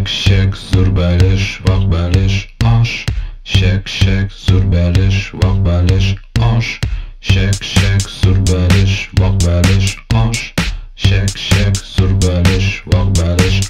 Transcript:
Şek şek zur belish vaq belish ash. Şek şek zur belish vaq belish ash. Şek şek zur belish vaq belish ash. Şek şek zur belish vaq belish